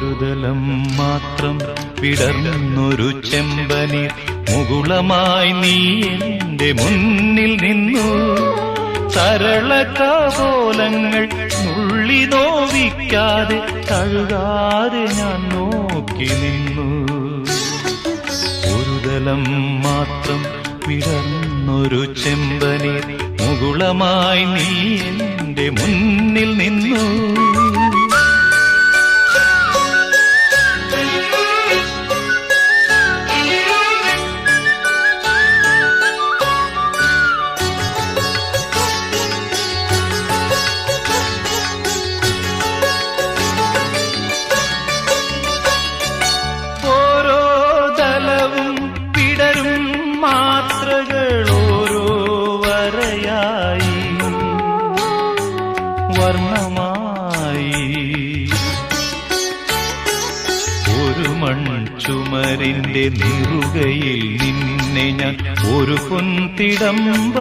ഒരു ദലം മാത്രം വിടർന്നൊരു ചെമ്പനീർ മുകുളമായി നീ എന്റെ മുന്നിൽ നിന്നു. സരളകപോലങ്ങൾ നുള്ളി നോവിക്കാതെ തഴുകാതെ ഞാൻ നോക്കി നിന്നു. ഒരു ദലം മാത്രം വിടർന്നൊരു ചെമ്പനീർ മുകുളമായി നീ എന്റെ മുന്നിൽ നിന്നു. മാത്രകളോരോ വരയായി വർണ്ണമായി ഒരു മൺചുമരിന്റെ നിറുകയിൽ നിന്നെ ഞാൻ ഒരു പൊൻതിടമ്പ